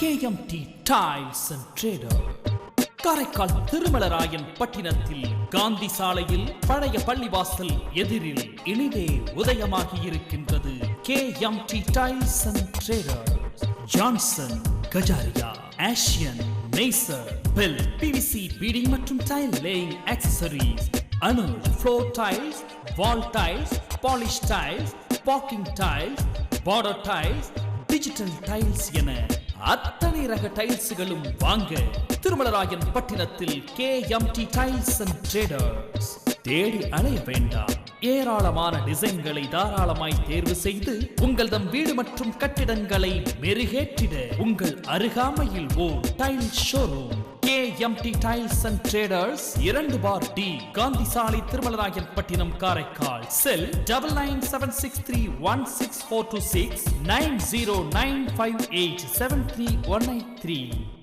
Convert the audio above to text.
KMT Tiles and Trader. Karaikal Thirumalarayan பட்டினத்தில் Gandhi சாலையில் பழைய பள்ளிவாசல் எதிரில் இனிதே உதயமாகி இருக்கின்றது KMT Tiles and Trader. Johnson, Kajaria, Asian, நேசர், பெல், PVC பீடிங் மற்றும் tile laying accessories, Anuj floor tiles, wall tiles, polish tiles, parking tiles, border tiles, digital tiles என அத்தனை ரக டைல்ஸ்களும் வாங்க Thirumalarayan பட்டினத்தில் KMT Tiles and Traders. தேடி அலைய வேண்டாம். ஏராளமான டிசைன்களை தாராளமாய் தேர்வு செய்து உங்களது வீடு மற்றும் கட்டிடங்களை மெருகேற்றிட உங்கள் அருகாமையில் ஓர் tile showroom KMT Tiles and Traders 2D காந்தி சாலை திருமலராயன் பட்டினம் காரைக்கால். செல் 9976316426 9095873183.